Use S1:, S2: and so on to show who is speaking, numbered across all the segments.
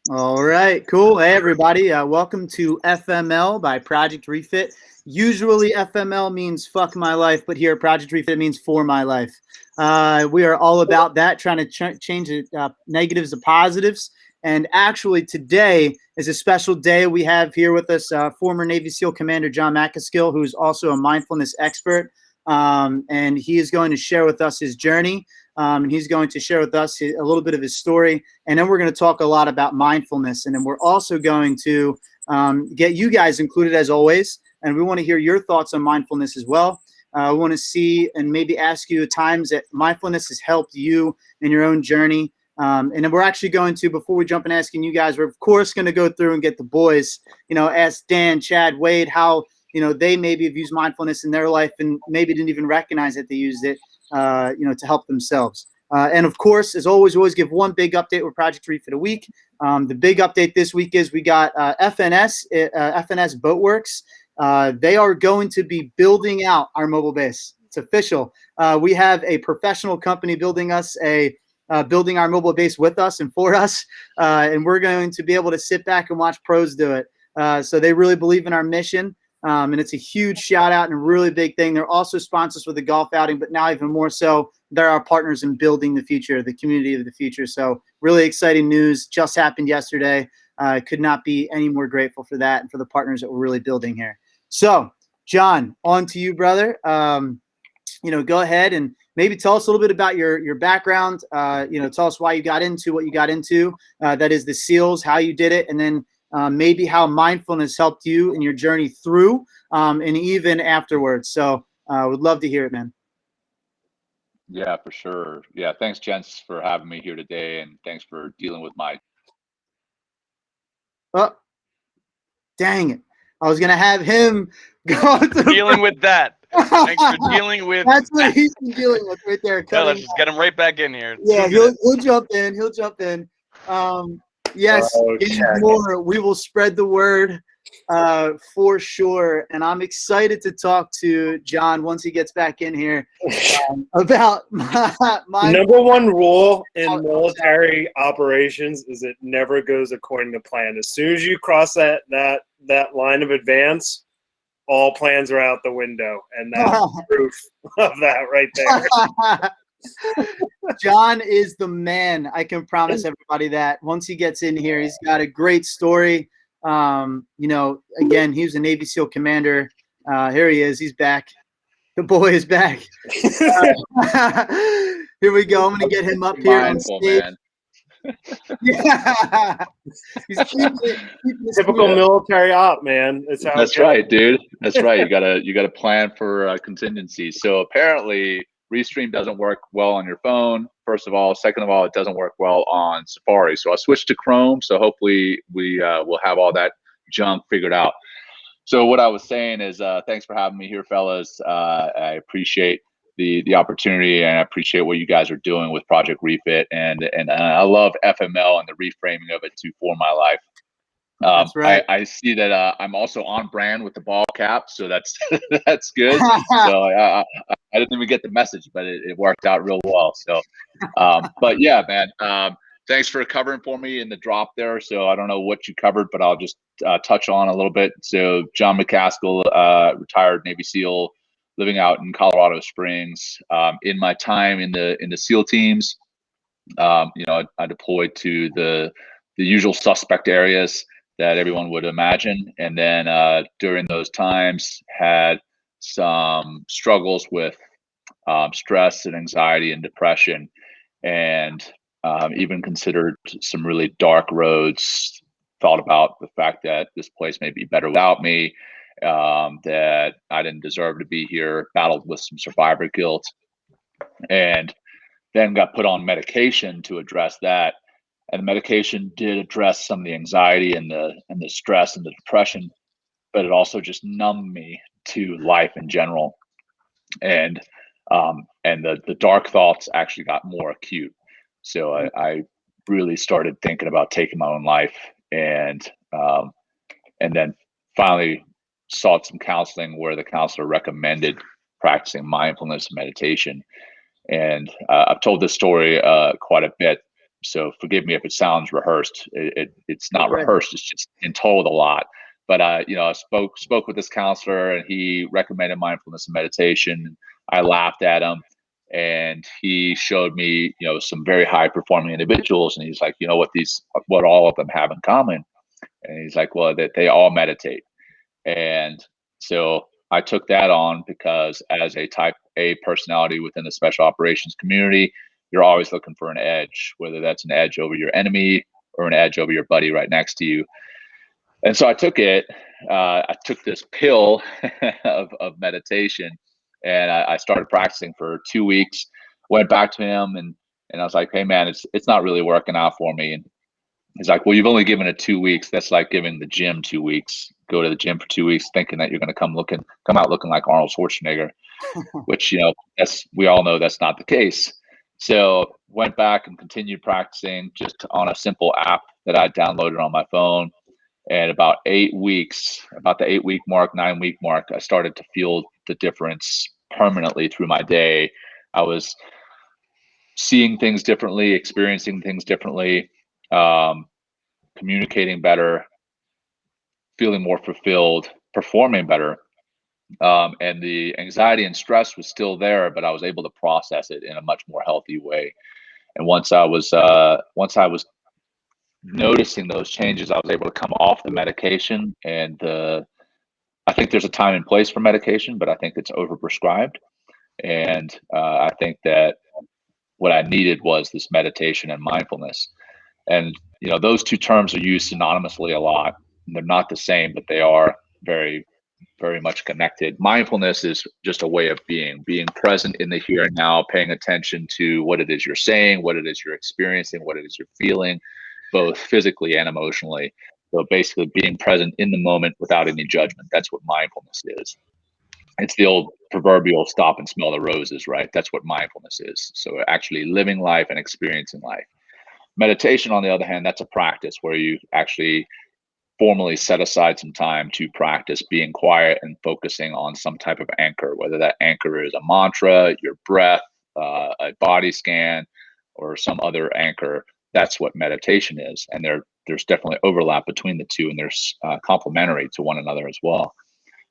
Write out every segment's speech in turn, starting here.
S1: All right, cool. Hey, everybody. Welcome to FML by Project Refit. Usually FML means fuck my life, but here at Project Refit means for my life. We are all about that, trying to change negatives to positives. And actually today is a special day. We have here with us former Navy SEAL Commander Jon Macaskill, who's also a mindfulness expert. And he is going to share with us his journey. And he's going to share with us a little bit of his story. And then we're going to talk a lot about mindfulness. And then we're also going to get you guys included as always. And we want to hear your thoughts on mindfulness as well. We want to see and maybe ask you times that mindfulness has helped you in your own journey. And then we're actually going to, before we jump in asking you guys, we're of course going to go through and get the boys, ask Dan, Chad, Wade, how, they maybe have used mindfulness in their life and maybe didn't even recognize that they used it, to help themselves. And of course, as always, we always give one big update with Project Refit a week. The big update this week is we got FNS Boatworks. They are going to be building out our mobile base. It's official. We have a professional company building our mobile base with us and for us. And we're going to be able to sit back and watch pros do it. So they really believe in our mission. And it's a huge shout out and a really big thing. They're also sponsors for the golf outing, but now even more so, they're our partners in building the future, the community of the future. So really exciting news just happened yesterday. Could not be any more grateful for that and for the partners that we're really building here. So Jon, on to you, brother. Go ahead and maybe tell us a little bit about your background. Tell us why you got into what you got into. That is the SEALs, how you did it, and then maybe how mindfulness helped you in your journey through and even afterwards. So would love to hear it, man.
S2: Yeah, for sure. Yeah, thanks, gents, for having me here today, and thanks for dealing with my.
S1: Oh, dang it! I was gonna have him go
S3: dealing with that. Thanks for dealing with.
S1: That's what he's been dealing with right there.
S3: Yeah, let's just get him right back in here.
S1: Yeah, he'll jump in. He'll jump in. Yes, more. We will spread the word for sure. And I'm excited to talk to Jon once he gets back in here about my
S4: number one rule in military operations is it never goes according to plan. As soon as you cross that line of advance, all plans are out the window, and that's proof of that right there.
S1: Jon is the man. I can promise everybody that once he gets in here, he's got a great story. Again, he was a Navy SEAL commander. Here he is. He's back. The boy is back. Here we go. I'm going to get him up here on stage. Man. Yeah. He's
S4: typical military op, man.
S2: That's right, dude. That's right. You gotta plan for contingencies. So apparently Restream doesn't work well on your phone, first of all. Second of all, it doesn't work well on Safari. So I switched to Chrome. So hopefully we will have all that junk figured out. So what I was saying is thanks for having me here, fellas. I appreciate the opportunity, and I appreciate what you guys are doing with Project Refit, and I love FML and the reframing of it too for my life.
S1: That's right.
S2: I see that I'm also on brand with the ball cap, so that's that's good. So I didn't even get the message, but it worked out real well. So, but yeah, man, thanks for covering for me in the drop there. So I don't know what you covered, but I'll just touch on a little bit. So Jon Macaskill, retired Navy SEAL, living out in Colorado Springs. In my time in the SEAL teams, I deployed to the usual suspect areas that everyone would imagine, and then during those times had some struggles with stress and anxiety and depression, and even considered some really dark roads. Thought about the fact that this place may be better without me, that I didn't deserve to be here, battled with some survivor guilt. And then got put on medication to address that. And the medication did address some of the anxiety and the stress and the depression, but it also just numbed me to life in general. And the dark thoughts actually got more acute. So I really started thinking about taking my own life, and then finally sought some counseling where the counselor recommended practicing mindfulness and meditation. And I've told this story quite a bit, so forgive me if it sounds rehearsed. It's not rehearsed; it's just been told a lot. But I spoke with this counselor, and he recommended mindfulness and meditation. I laughed at him, and he showed me, some very high performing individuals, and he's like, what all of them have in common, and he's like, well, that they all meditate. And so I took that on because as a type A personality within the special operations community, you're always looking for an edge, whether that's an edge over your enemy or an edge over your buddy right next to you. And so I took it. I took this pill of meditation, and I started practicing for 2 weeks. Went back to him, and I was like, "Hey, man, it's not really working out for me." And he's like, "Well, you've only given it 2 weeks. That's like giving the gym 2 weeks. Go to the gym for 2 weeks, thinking that you're going to come out looking like Arnold Schwarzenegger," which we all know that's not the case. So went back and continued practicing just on a simple app that I downloaded on my phone. And about the 8-week mark, 9-week mark, I started to feel the difference permanently through my day. I was seeing things differently, experiencing things differently, communicating better, feeling more fulfilled, performing better. And the anxiety and stress was still there, but I was able to process it in a much more healthy way. And once I was noticing those changes, I was able to come off the medication. And I think there's a time and place for medication, but I think it's overprescribed. And I think that what I needed was this meditation and mindfulness. And those two terms are used synonymously a lot. They're not the same, but they are very, very much connected. Mindfulness is just a way of being present in the here and now, paying attention to what it is you're saying, what it is you're experiencing, what it is you're feeling, both physically and emotionally. So basically being present in the moment without any judgment. That's what mindfulness is. It's the old proverbial stop and smell the roses, right? That's what mindfulness is. So actually living life and experiencing life. Meditation, on the other hand, that's a practice where you actually formally set aside some time to practice being quiet and focusing on some type of anchor, whether that anchor is a mantra, your breath, a body scan, or some other anchor. That's what meditation is. And there's definitely overlap between the two, and there's complementary to one another as well.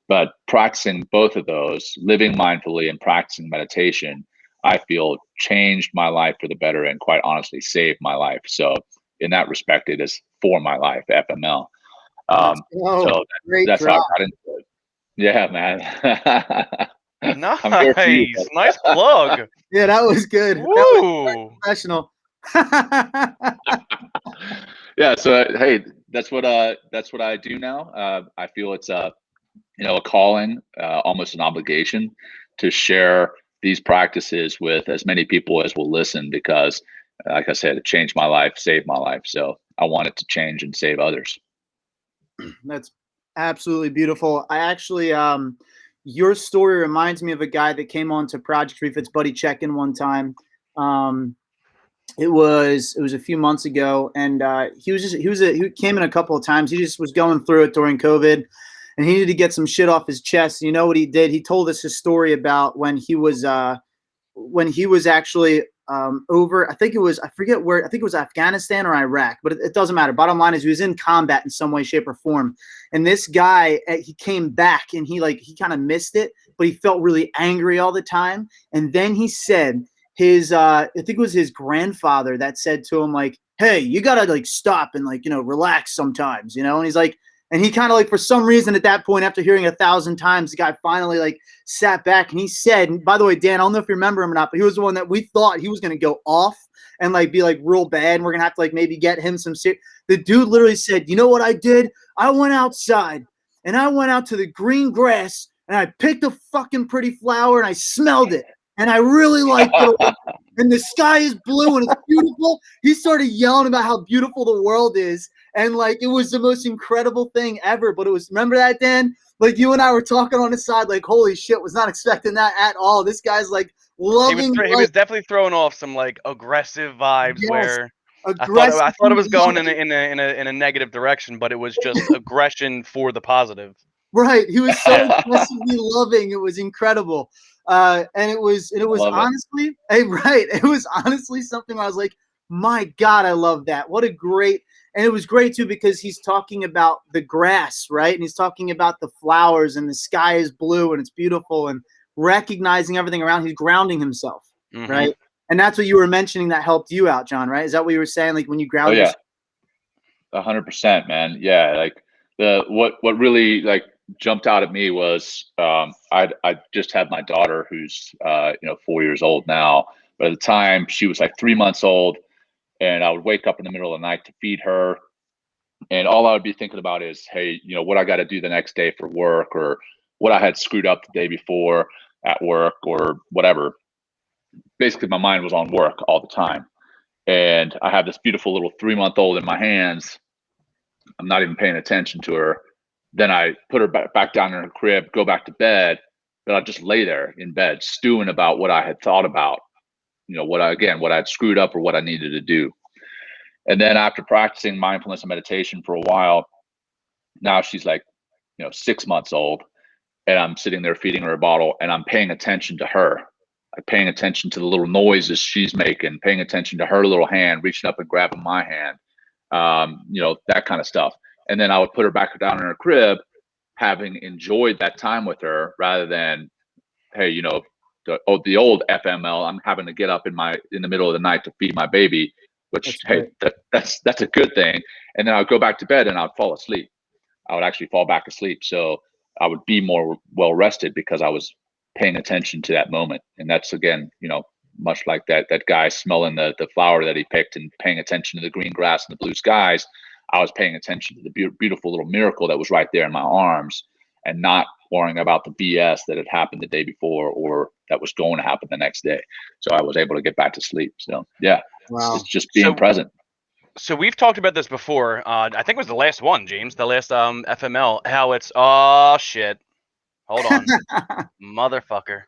S2: But practicing both of those, living mindfully and practicing meditation, I feel changed my life for the better, and quite honestly saved my life. So in that respect, it is for my life, FML. So that's how I got into it. Yeah, man.
S3: Nice. Nice plug.
S1: Yeah, that was good.
S3: Woo.
S1: That was professional.
S2: Yeah. So hey, that's what I do now. I feel it's a calling, almost an obligation to share these practices with as many people as will listen, because like I said, it changed my life, saved my life. So I want it to change and save others.
S1: That's absolutely beautiful. I actually, your story reminds me of a guy that came on to Project Refit's Buddy Check-In one time. It was a few months ago, and he came in a couple of times. He just was going through it during COVID, and he needed to get some shit off his chest. You know what he did? He told us his story about when he was actually over, I forget where, I think it was Afghanistan or Iraq, but it doesn't matter. Bottom line is he was in combat in some way, shape, or form. And this guy, he came back, and he kind of missed it, but he felt really angry all the time. And then he said I think it was his grandfather that said to him, like, "Hey, you gotta stop and relax sometimes," And he's like, and he kind of for some reason at that point, after hearing 1,000 times, the guy finally sat back, and he said, and by the way, Dan, I don't know if you remember him or not, but he was the one that we thought he was going to go off and be real bad. And we're going to have to maybe get him some The dude literally said, "You know what I did? I went outside, and I went out to the green grass, and I picked a fucking pretty flower, and I smelled it. and I really liked it. And the sky is blue and it's beautiful. He started yelling about how beautiful the world is. And like, it was the most incredible thing ever. But it was, remember that, Dan? Like, you and I were talking on the side, like, holy shit, was not expecting that at all. This guy's like loving.
S3: He was definitely throwing off some like aggressive vibes
S1: Yes,
S3: where
S1: aggressive.
S3: I thought it was going in a negative direction, but it was just aggression for the positive.
S1: Right. He was so aggressively loving. It was incredible. And it was honestly, right. It was honestly something I was like, my God, I love that. What a great, and it was great too, because he's talking about the grass, right? And he's talking about the flowers and the sky is blue and it's beautiful and recognizing everything around. He's grounding himself, right? And that's what you were mentioning that helped you out, John, right? Is that what you were saying? Like when you ground yourself?
S2: 100%, man. Yeah. Like what really like jumped out at me was I just had my daughter who's 4 years old now, but at the time she was like 3 months old, and I would wake up in the middle of the night to feed her, and all I would be thinking about is, hey, what I got to do the next day for work, or what I had screwed up the day before at work, or whatever. Basically, my mind was on work all the time, and I have this beautiful little 3-month-old in my hands. I'm not even paying attention to her. Then I put her back down in her crib, go back to bed, but I just lay there in bed, stewing about what I had thought about, what I'd screwed up or what I needed to do. And then after practicing mindfulness and meditation for a while, now she's like, 6 months old, and I'm sitting there feeding her a bottle, and I'm paying attention to her. I'm paying attention to the little noises she's making, paying attention to her little hand, reaching up and grabbing my hand, that kind of stuff. And then I would put her back down in her crib, having enjoyed that time with her, rather than, hey, the old FML, I'm having to get up in the middle of the night to feed my baby, which, that's a good thing. And then I would go back to bed and I'd fall asleep. I would actually fall back asleep. So I would be more well rested because I was paying attention to that moment. And that's, again, much like that guy smelling the flower that he picked and paying attention to the green grass and the blue skies. I was paying attention to the beautiful little miracle that was right there in my arms, and not worrying about the BS that had happened the day before or that was going to happen the next day. So I was able to get back to sleep. So yeah,
S1: wow.
S2: It's just being present.
S3: So we've talked about this before. I think it was the last one, James, the last FML, how it's, oh shit, hold on, motherfucker.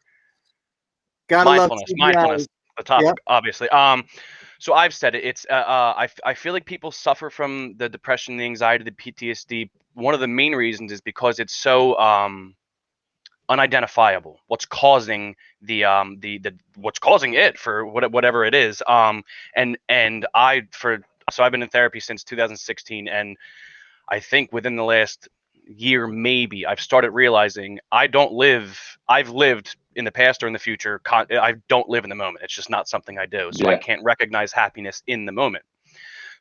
S3: Mindfulness, the topic, obviously. So I've said it. It's I feel like people suffer from the depression, the anxiety, the PTSD. One of the main reasons is because it's so unidentifiable. What's causing what's causing it, for whatever it is. So I've been in therapy since 2016, and I think within the last year, maybe, I've started realizing I've lived in the past or in the future. I don't live in the moment. It's just not something I do. So I can't recognize happiness in the moment.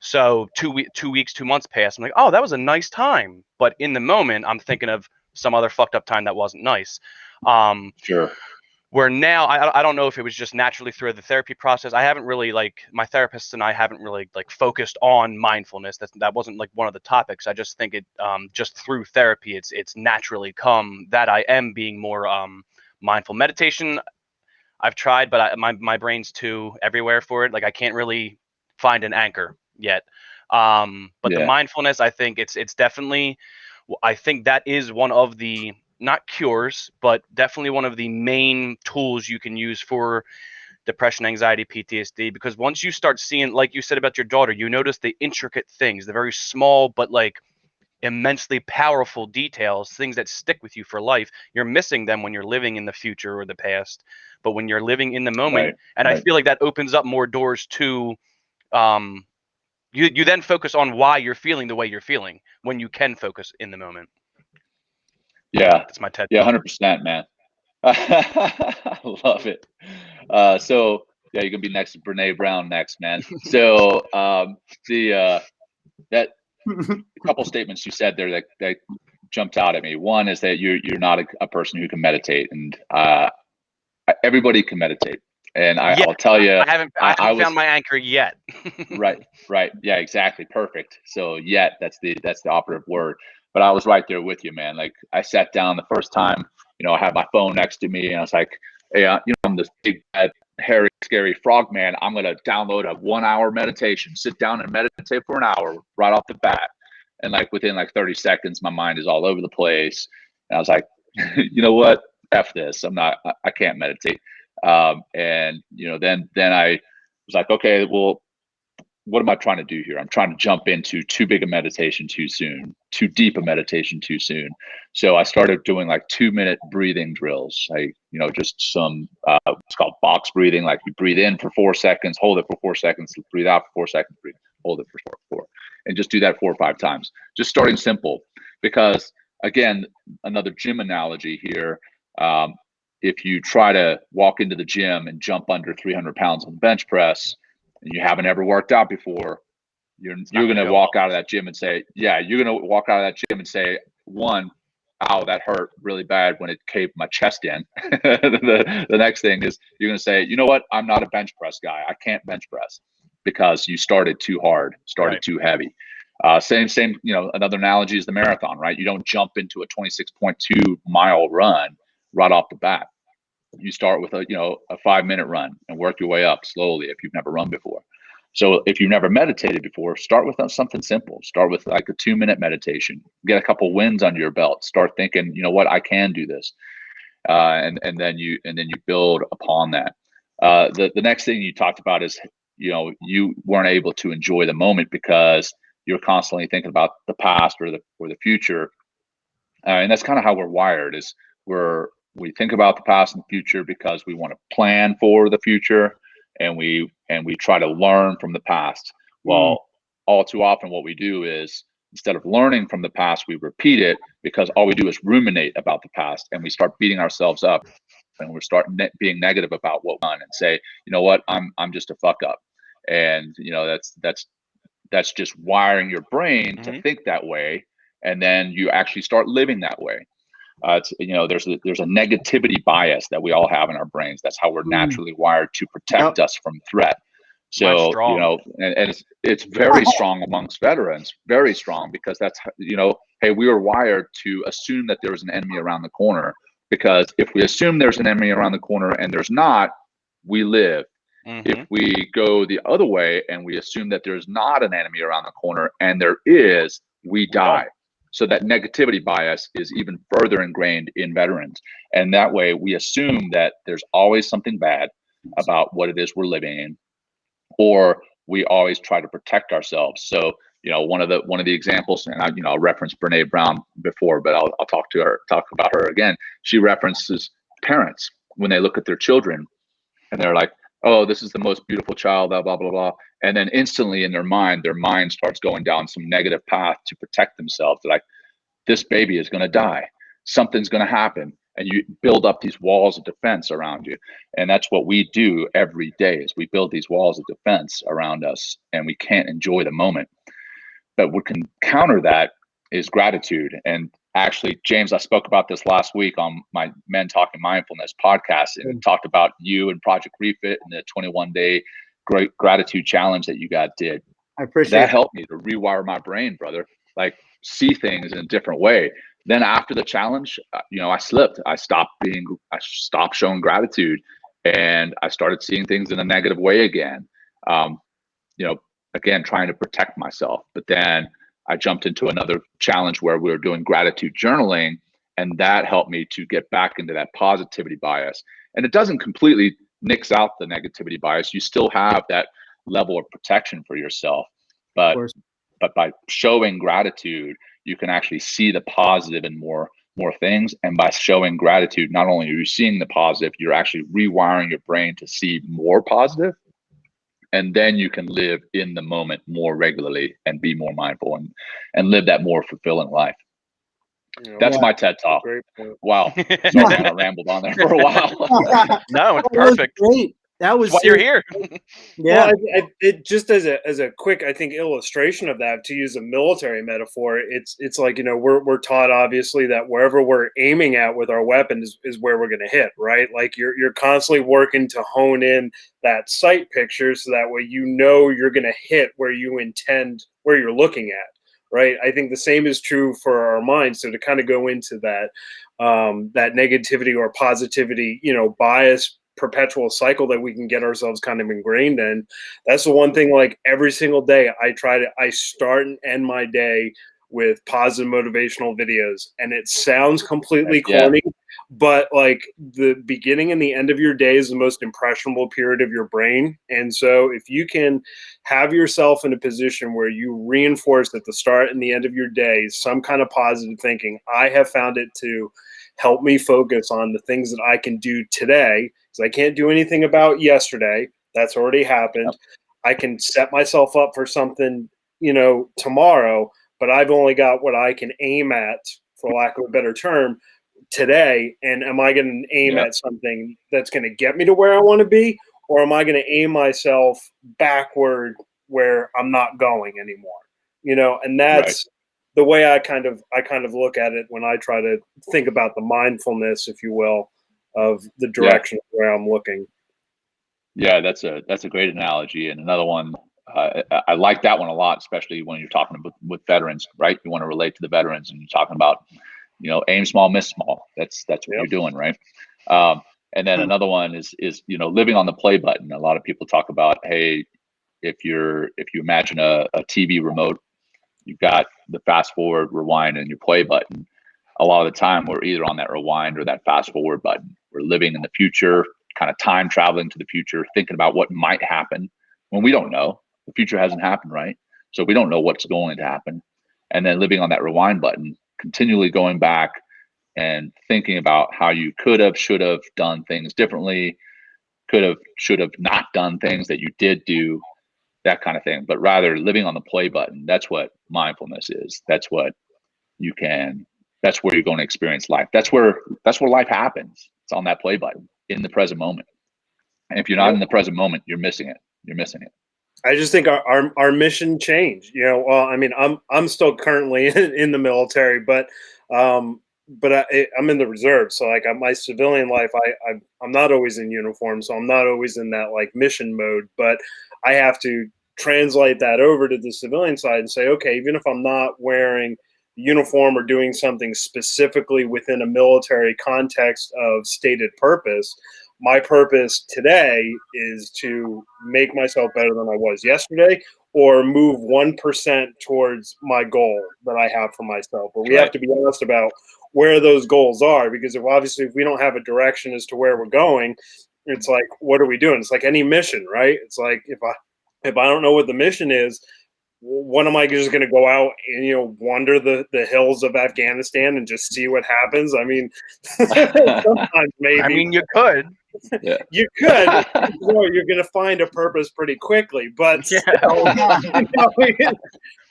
S3: So 2 weeks, 2 months pass. I'm like, oh, that was a nice time. But in the moment, I'm thinking of some other fucked up time that wasn't nice.
S2: Sure.
S3: Where now, I don't know if it was just naturally through the therapy process. I haven't really, my therapist and I haven't really focused on mindfulness. That wasn't one of the topics. I just think it just through therapy, it's naturally come that I am being more mindful. Meditation, I've tried, but my brain's too everywhere for it. I can't really find an anchor yet. But the mindfulness, I think it's definitely, I think that is one of the, not cures, but definitely one of the main tools you can use for depression, anxiety, PTSD. Because once you start seeing, like you said about your daughter, you notice the intricate things, the very small but immensely powerful details, things that stick with you for life. You're missing them when you're living in the future or the past, but when you're living in the moment, I feel like that opens up more doors to you then focus on why you're feeling the way you're feeling when you can focus in the moment.
S2: Yeah,
S3: that's my TED.
S2: Yeah, 100%, man. I love it. So yeah, you're gonna be next to Brene Brown next, man. So that a couple statements you said there that jumped out at me. One is that you're not a person who can meditate, and everybody can meditate. And I'll tell you,
S3: I haven't found my anchor yet.
S2: Right. Yeah, exactly. Perfect. So yet, that's the operative word. But I was right there with you, man. I sat down the first time, I had my phone next to me, and I was like, hey, I'm this big, bad, hairy, scary frog man. I'm going to download a 1 hour meditation, sit down and meditate for an hour right off the bat. And like within like 30 seconds, my mind is all over the place. And I was like, you know what? F this. I can't meditate. And then I was like, okay, well, what am I trying to do here? I'm trying to jump into too big a meditation too soon, too deep a meditation too soon. So I started doing like 2-minute breathing drills, like, just some, it's called box breathing. Like you breathe in for 4 seconds, hold it for 4 seconds, breathe out for 4 seconds, breathe, hold it for four, and just do that 4 or 5 times. Just starting simple, because again, another gym analogy here. If you try to walk into the gym and jump under 300 pounds on the bench press, and you haven't ever worked out before, you're going to walk out of that gym and say, one, ow, that hurt really bad when it caved my chest in. The next thing is you're going to say, you know what? I'm not a bench press guy. I can't bench press, because you started too hard, too heavy. Same, another analogy is the marathon, right? You don't jump into a 26.2 mile run right off the bat. You start with a 5-minute run and work your way up slowly if you've never run before. So if you've never meditated before, start with something simple. Start with like a 2-minute meditation. Get a couple wins under your belt. Start thinking, you know what, I can do this, and then you build upon that. The next thing you talked about is you weren't able to enjoy the moment because you're constantly thinking about the past or the future, and that's kind of how we're wired. Is we think about the past and the future because we want to plan for the future, and we try to learn from the past. Well, all too often what we do is, instead of learning from the past, we repeat it, because all we do is ruminate about the past, and we start beating ourselves up, and we start being negative about what we've done, and say, you know what, I'm just a fuck up. And that's just wiring your brain to think that way, and then you actually start living that way. There's a negativity bias that we all have in our brains. That's how we're naturally wired to protect us from threat. So, and it's very strong amongst veterans, very strong, because that's, hey, we were wired to assume that there's an enemy around the corner, because if we assume there's an enemy around the corner and there's not, we live. If we go the other way and we assume that there's not an enemy around the corner and there is, we die. So that negativity bias is even further ingrained in veterans. And that way we assume that there's always something bad about what it is we're living in, or we always try to protect ourselves. So, one of the examples, and I referenced Brene Brown before, but I'll talk about her again. She references parents when they look at their children and they're like, oh, this is the most beautiful child, blah, blah, blah, blah. And then instantly in their mind starts going down some negative path to protect themselves. They're like, this baby is going to die. Something's going to happen. And you build up these walls of defense around you. And that's what we do every day, is we build these walls of defense around us, and we can't enjoy the moment. But what can counter that is gratitude. And actually, James, I spoke about this last week on my Men Talking Mindfulness podcast, and talked about you and Project Refit and the 21-day great gratitude challenge that you guys did.
S1: I appreciate
S2: that. Helped me to rewire my brain, brother. Like, see things in a different way. Then after the challenge, I slipped. I stopped showing gratitude, and I started seeing things in a negative way again. Again, trying to protect myself. But then I jumped into another challenge where we were doing gratitude journaling, and that helped me to get back into that positivity bias. And it doesn't completely nix out the negativity bias. You still have that level of protection for yourself, but by showing gratitude, you can actually see the positive in more things. And by showing gratitude, not only are you seeing the positive, you're actually rewiring your brain to see more positive. And then you can live in the moment more regularly and be more mindful and live that more fulfilling life. That's my TED Talk. Wow. Sorry, I rambled on there for a while.
S3: No, it's perfect.
S1: Great. That was
S3: why you're here.
S4: Yeah. Well, it just as a quick, I think, illustration of that, to use a military metaphor, it's like, we're taught obviously that wherever we're aiming at with our weapon is where we're going to hit, right? Like you're constantly working to hone in that sight picture so that way you're going to hit where you intend, where you're looking at, right? I think the same is true for our minds. So to kind of go into that, that negativity or positivity, bias perpetual cycle that we can get ourselves kind of ingrained in. That's the one thing, like every single day I start and end my day with positive motivational videos, and it sounds completely corny, but like the beginning and the end of your day is the most impressionable period of your brain. And so if you can have yourself in a position where you reinforce at the start and the end of your day some kind of positive thinking, I have found it to help me focus on the things that I can do today, because I can't do anything about yesterday. That's already happened. I can set myself up for something, tomorrow, but I've only got what I can aim at, for lack of a better term, today. And am I going to aim at something that's going to get me to where I want to be, or am I going to aim myself backward where I'm not going anymore? And that's the way I kind of look at it when I try to think about the mindfulness, if you will, of the direction where I'm looking.
S2: Yeah, that's a great analogy. And another one, I like that one a lot, especially when you're talking about with veterans, right? You want to relate to the veterans, and you're talking about, aim small, miss small. That's what you're doing, right? And then another one is living on the play button. A lot of people talk about, hey, if you imagine a TV remote, you've got the fast forward, rewind, and your play button. A lot of the time, we're either on that rewind or that fast forward button. We're living in the future, kind of time traveling to the future, thinking about what might happen when we don't know. The future hasn't happened, right? So we don't know what's going to happen. And then living on that rewind button, continually going back and thinking about how you could have, should have done things differently, could have, should have not done things that you did do, that kind of thing. But rather living on the play button, that's what mindfulness is. That's where you're going to experience life. That's where life happens. It's on that play button in the present moment. And if you're not in the present moment, you're missing it. You're missing it.
S4: I just think our mission changed. Well, I mean, I'm still currently in the military, but I'm in the reserve. So like my civilian life, I'm not always in uniform, so I'm not always in that like mission mode. But I have to translate that over to the civilian side and say, okay, even if I'm not wearing uniform or doing something specifically within a military context of stated purpose, my purpose today is to make myself better than I was yesterday, or move 1% towards my goal that I have for myself. But we have to be honest about where those goals are, because if we don't have a direction as to where we're going, it's like, what are we doing? It's like any mission, right? It's like, if I don't know what the mission is, what am I just going to go out and wander the hills of Afghanistan and just see what happens? I mean, sometimes maybe.
S3: I mean, you could.
S2: Yeah.
S4: You could. You're going to find a purpose pretty quickly, but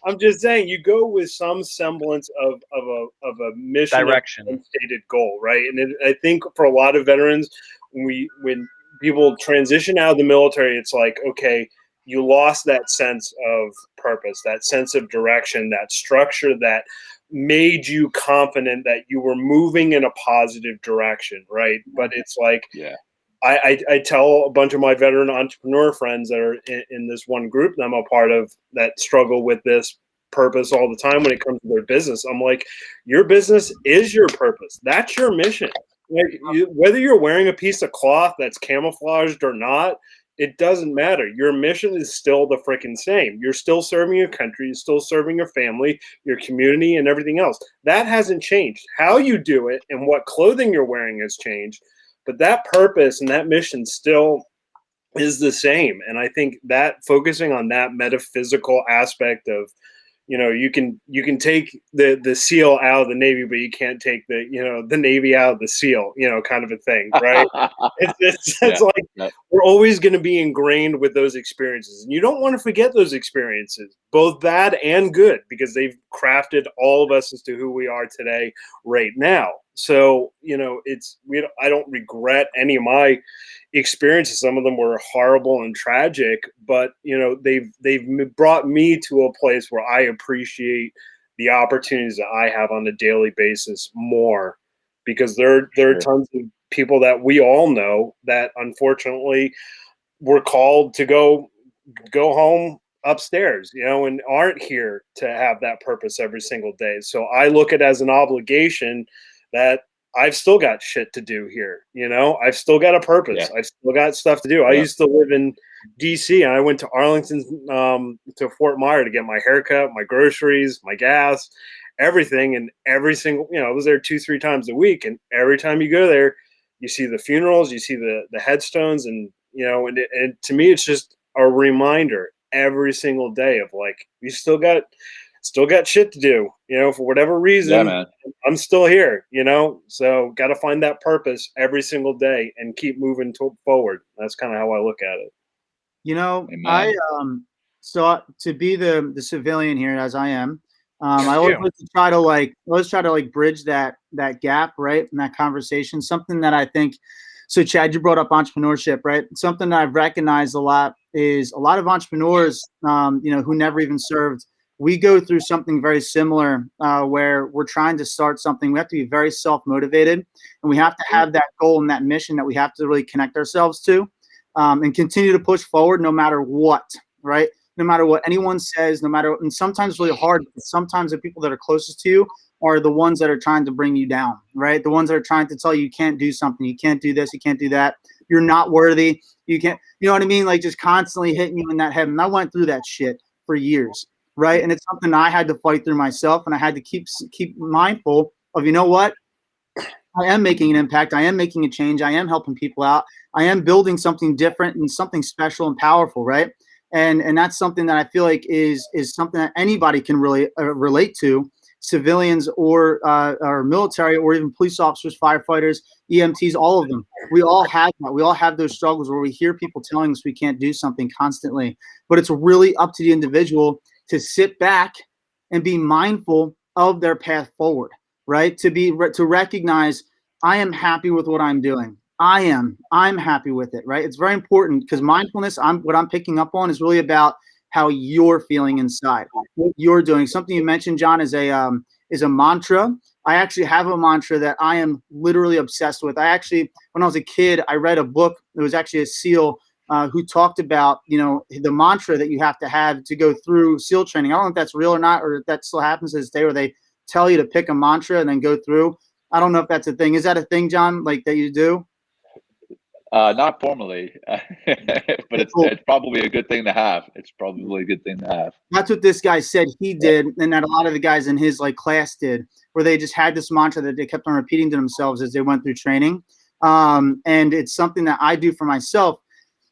S4: I'm just saying, you go with some semblance of a mission,
S3: direction,
S4: stated goal, right? And I think for a lot of veterans, when people transition out of the military, it's like, okay, you lost that sense of purpose, that sense of direction, that structure that made you confident that you were moving in a positive direction, right? But it's like, I tell a bunch of my veteran entrepreneur friends that are in this one group that I'm a part of that struggle with this purpose all the time when it comes to their business. I'm like, your business is your purpose. That's your mission. Like, whether you're wearing a piece of cloth that's camouflaged or not, it doesn't matter. Your mission is still the freaking same. You're still serving your country. You're still serving your family, your community, and everything else. That hasn't changed. How you do it and what clothing you're wearing has changed. But that purpose and that mission still is the same. And I think that focusing on that metaphysical aspect of, you can take the SEAL out of the Navy, but you can't take the Navy out of the SEAL, kind of a thing, right? It's like we're always going to be ingrained with those experiences, and you don't want to forget those experiences, both bad and good, because they've crafted all of us as to who we are today, right now. So, I don't regret any of my experiences. Some of them were horrible and tragic, but they've brought me to a place where I appreciate the opportunities that I have on a daily basis more, because there are tons of people that we all know that unfortunately were called to go home upstairs, and aren't here to have that purpose every single day. So I look at it as an obligation that I've still got shit to do here. I've still got a purpose.
S2: Yeah.
S4: I've still got stuff to do. I used to live in DC, and I went to Arlington, to Fort Myer to get my haircut, my groceries, my gas, everything. And every single, I was there 2-3 times a week. And every time you go there, you see the funerals, you see the headstones, and, and to me, it's just a reminder every single day of like, you still got shit to do, for whatever reason.
S2: Yeah, man.
S4: I'm still here, so got to find that purpose every single day and keep moving forward. That's kind of how I look at it.
S2: Amen.
S1: So to be the civilian here, as I am, I always like to try to bridge that gap, right, in that conversation. Something that I think, so Chad, you brought up entrepreneurship, right? Something that I've recognized a lot is a lot of entrepreneurs, who never even served. We go through something very similar, where we're trying to start something. We have to be very self-motivated, and we have to have that goal and that mission that we have to really connect ourselves to, and continue to push forward no matter what, right? No matter what anyone says, and sometimes it's really hard, because sometimes the people that are closest to you are the ones that are trying to bring you down, right? The ones that are trying to tell you can't do something, you can't do this, you can't do that, you're not worthy, you can't, you know what I mean? Like just constantly hitting you in that head. And I went through that shit for years, right? And it's something I had to fight through myself, and I had to keep mindful of, you know what? I am making an impact. I am making a change. I am helping people out. I am building something different and something special and powerful, right? And that's something that I feel like is something that anybody can really relate to, civilians or military, or even police officers, firefighters, EMTs, all of them. We all have that. We all have those struggles where we hear people telling us we can't do something constantly, but it's really up to the individual to sit back and be mindful of their path forward, right? To recognize, I am happy with what I'm doing. I'm happy with it, right? It's very important, because mindfulness, what I'm picking up on is really about how you're feeling inside, what you're doing. Something you mentioned, John, is a mantra. I actually have a mantra that I am literally obsessed with. When I was a kid, I read a book. It was actually a SEAL who talked about, the mantra that you have to go through SEAL training. I don't know if that's real or not, or if that still happens to this day, where they tell you to pick a mantra and then go through. I don't know if that's a thing. Is that a thing, John, like that you do?
S2: Not formally, but it's probably a good thing to have.
S1: That's what this guy said he did, and that a lot of the guys in his class did, where they just had this mantra that they kept on repeating to themselves as they went through training. And it's something that I do for myself.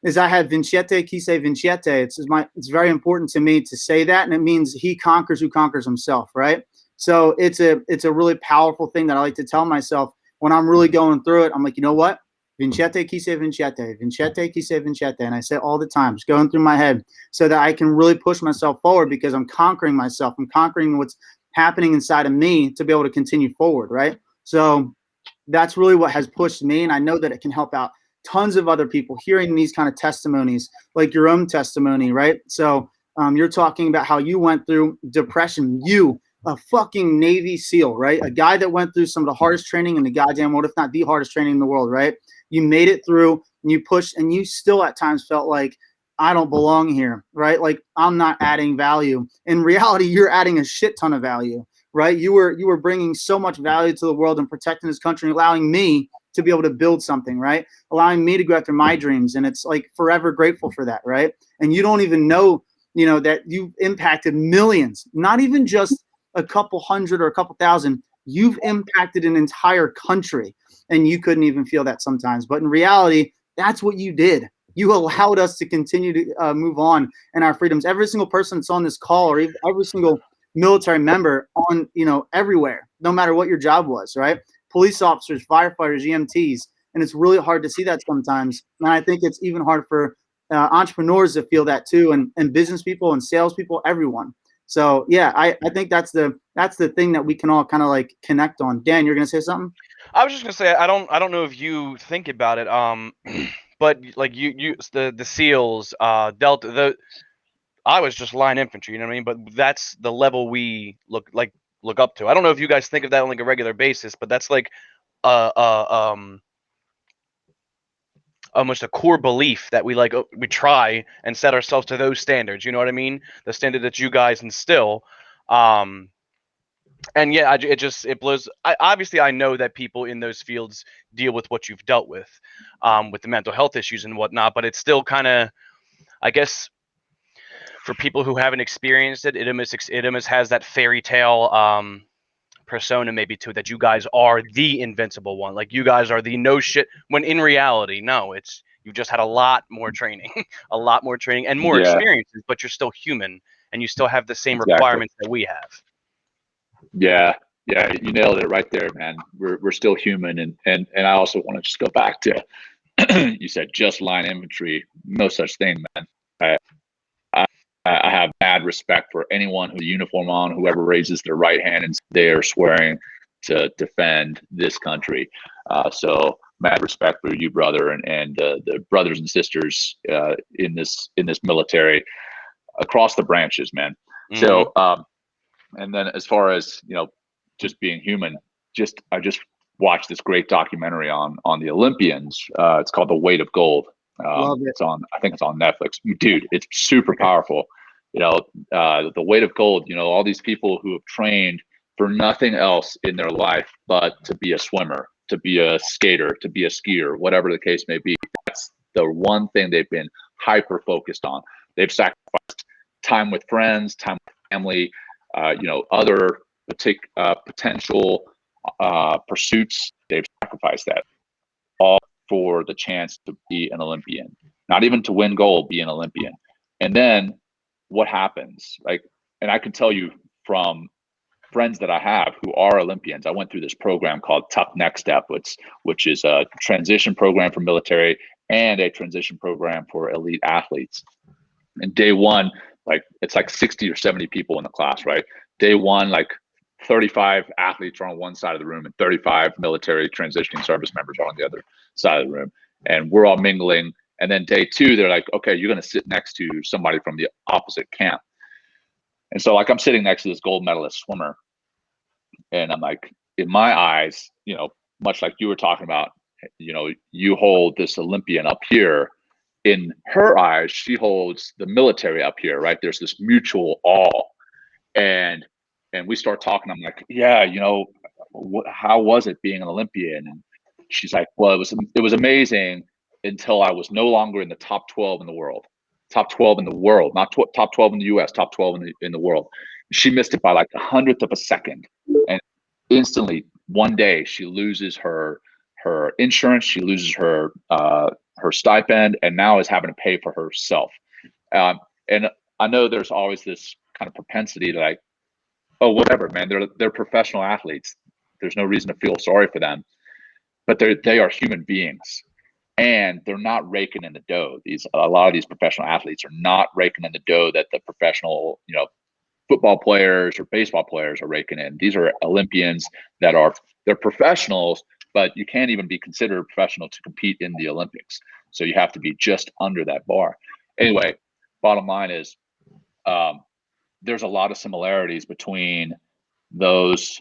S1: Is I have Vincete, chi se vincete. It's very important to me to say that, and it means he conquers who conquers himself, right? So it's a really powerful thing that I like to tell myself when I'm really going through it. I'm like, you know what? Vincete, chi se vincete, vincete, chi se vincete. And I say it all the time, just going through my head, so that I can really push myself forward, because I'm conquering myself. I'm conquering what's happening inside of me to be able to continue forward, right? So that's really what has pushed me, and I know that it can help out tons of other people hearing these kind of testimonies, like your own testimony, right? So you're talking about how you went through depression. You, a fucking Navy SEAL, right? A guy that went through some of the hardest training in the goddamn world, if not the hardest training in the world, right? You made it through, and you pushed, and you still at times felt like, I don't belong here, right? Like, I'm not adding value. In reality, you're adding a shit ton of value, right? You were bringing so much value to the world and protecting this country, allowing me to be able to build something, right? Allowing me to go after my dreams. And it's like forever grateful for that, right? And you don't even know, that you've impacted millions, not even just a couple hundred or a couple thousand. You've impacted an entire country, and you couldn't even feel that sometimes. But in reality, that's what you did. You allowed us to continue to move on in our freedoms. Every single person that's on this call, or even every single military member on, everywhere, no matter what your job was, right? Police officers, firefighters, EMTs. And it's really hard to see that sometimes. And I think it's even hard for entrepreneurs to feel that too, and business people and salespeople, everyone. So yeah, I think that's the thing that we can all kind of connect on. Dan, you're gonna say something?
S3: I was just gonna say, I don't know if you think about it, but like the SEALs, Delta, I was just line infantry, you know what I mean? But that's the level we look up to. I don't know if you guys think of that on a regular basis, but that's like a almost a core belief that we we try and set ourselves to those standards. You know what I mean? The standard that you guys instill. And yeah, it blows. Obviously, I know that people in those fields deal with what you've dealt with the mental health issues and whatnot. But it's still kind of, I guess, for people who haven't experienced it, it almost has that fairy tale persona maybe to it, that you guys are the invincible one, like you guys are the no shit, when in reality, no, it's you've just had a lot more training a lot more training and more
S2: Yeah,
S3: experiences, but you're still human and you still have the same
S2: exactly.
S3: requirements that we have.
S2: Yeah, yeah, you nailed it right there, man. We're still human, and I also want to just go back to you said just line infantry. No such thing, man. I have mad respect for anyone who's uniform on, whoever raises their right hand and they are swearing to defend this country. So mad respect for you, brother, and the brothers and sisters in this military across the branches, man.
S3: Mm-hmm.
S2: So and then as far as just being human, I just watched this great documentary on the Olympians. It's called The Weight of Gold.
S1: Love it.
S2: It's on, I think it's on Netflix. Dude, it's super powerful. The Weight of Gold, all these people who have trained for nothing else in their life but to be a swimmer, to be a skater, to be a skier, whatever the case may be. That's the one thing they've been hyper focused on. They've sacrificed time with friends, time with family, other potential pursuits. They've sacrificed that all for the chance to be an Olympian, not even to win gold, be an Olympian. And then what happens? And I can tell you from friends that I have who are Olympians, I went through this program called Tough Next Step, which is a transition program for military and a transition program for elite athletes. And day one, it's 60 or 70 people in the class, right? Day one, 35 athletes are on one side of the room and 35 military transitioning service members are on the other side of the room. And we're all mingling. And then day two, they're like, okay, you're going to sit next to somebody from the opposite camp. And so I'm sitting next to this gold medalist swimmer. And I'm like, in my eyes, much like you were talking about, you hold this Olympian up here. In her eyes, she holds the military up here, right? There's this mutual awe. And we start talking. I'm like, yeah, how was it being an Olympian? And she's like, well, it was amazing until I was no longer in the top 12 in the world. Top 12 in the world, not top 12 in the US, top 12 in the world. She missed it by a 100th of a second. And instantly, one day, she loses her insurance, she loses her stipend, and now is having to pay for herself. And I know there's always this kind of propensity to oh, whatever, man, they're professional athletes. There's no reason to feel sorry for them, but they are human beings, and they're not raking in the dough. A lot of these professional athletes are not raking in the dough that the professional, football players or baseball players are raking in. These are Olympians they're professionals, but you can't even be considered professional to compete in the Olympics. So you have to be just under that bar. Anyway, bottom line is, there's a lot of similarities between those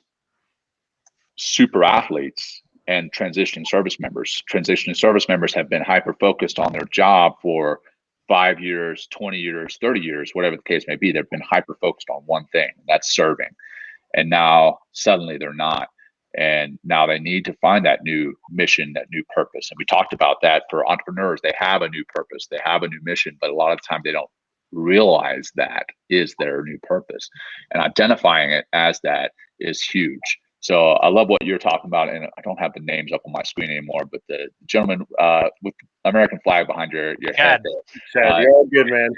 S2: super athletes and transitioning service members. Transitioning service members have been hyper focused on their job for 5 years, 20 years, 30 years, whatever the case may be. They've been hyper focused on one thing, that's serving. And now suddenly they're not. And now they need to find that new mission, that new purpose. And we talked about that for entrepreneurs. They have a new purpose, they have a new mission, but a lot of the time they don't realize that is their new purpose. And identifying it as that is huge. So I love what you're talking about, and I don't have the names up on my screen anymore, but the gentleman with the American flag behind your head.
S4: Chad, you're all good, man.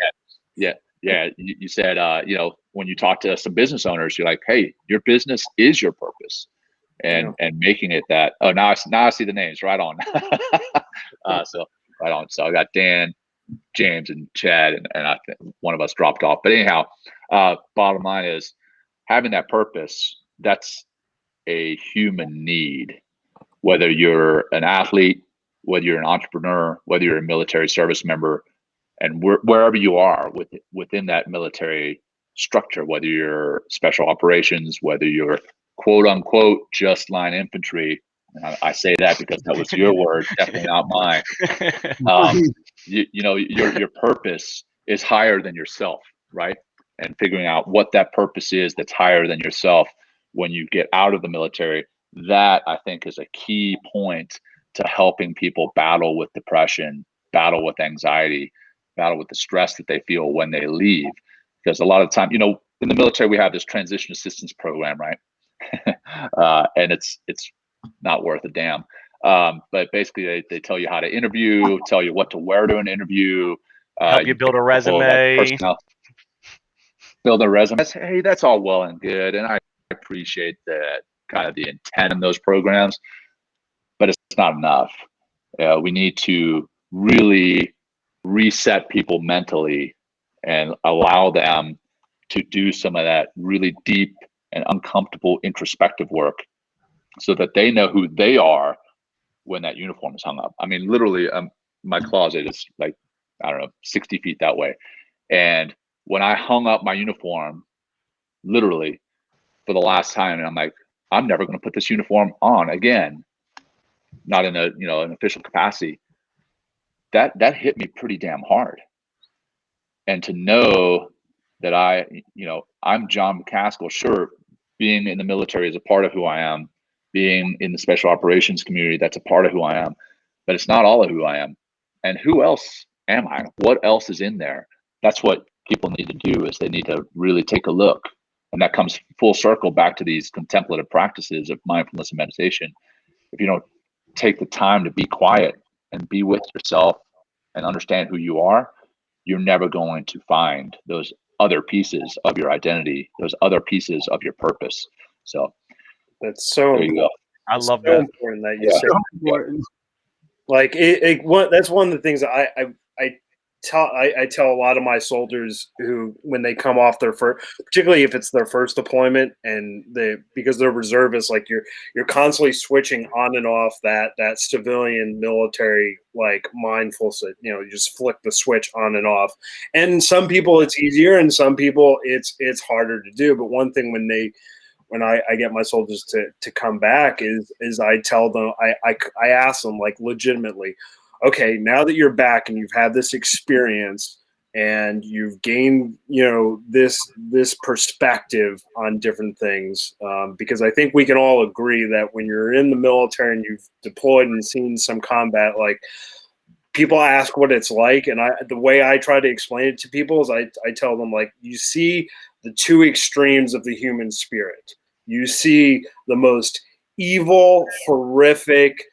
S2: Yeah. You said, when you talk to some business owners, you're like, hey, your business is your purpose, and making it that. Oh, now I see the names. Right on. So right on. So I got Dan, James, and Chad, and I think one of us dropped off. But anyhow, bottom line is having that purpose. That's a human need, whether you're an athlete, whether you're an entrepreneur, whether you're a military service member, and wherever you are within that military structure, whether you're special operations, whether you're quote unquote just line infantry, And I say that because that was your word, definitely not mine. You know, your purpose is higher than yourself, right? And figuring out what that purpose is that's higher than yourself when you get out of the military, that I think is a key point to helping people battle with depression, battle with anxiety, battle with the stress that they feel when they leave. Because a lot of time, you know, in the military, we have this transition assistance program, right? And it's not worth a damn. But basically, they tell you how to interview, tell you what to wear to an interview,
S3: help you build a resume.
S2: Build a resume. Hey, that's all well and good, and I appreciate that kind of the intent in those programs, but it's not enough. We need to really reset people mentally and allow them to do some of that really deep and uncomfortable introspective work so that they know who they are when that uniform is hung up. I mean, literally, my closet is like, I don't know, 60 feet that way. And when I hung up my uniform, literally for the last time, and I'm like, I'm never going to put this uniform on again, not in a, you know, an official capacity. That hit me pretty damn hard. And to know that I'm Jon Macaskill, sure, being in the military is a part of who I am, being in the special operations community, that's a part of who I am, but it's not all of who I am. And who else am I? What else is in there? That's what people need to do, is they need to really take a look. And that comes full circle back to these contemplative practices of mindfulness and meditation. If you don't take the time to be quiet and be with yourself and understand who you are, you're never going to find those other pieces of your identity, those other pieces of your purpose. So
S4: that's so
S2: there you go.
S3: I love
S4: so
S3: that.
S4: important that you say. Like that's one of the things that I tell a lot of my soldiers who, when they come off their first, particularly if it's their first deployment, and because they're reservists, like you're constantly switching on and off that civilian military like mindfulness. You know, you just flick the switch on and off. And some people it's easier, and some people it's harder to do. But one thing when I get my soldiers to come back is I tell them, I ask them, like, legitimately, okay, now that you're back and you've had this experience and you've gained, you know, this perspective on different things, because I think we can all agree that when you're in the military and you've deployed and seen some combat, like, people ask what it's like, and the way I try to explain it to people is I tell them, like, you see the two extremes of the human spirit. You see the most evil, horrific,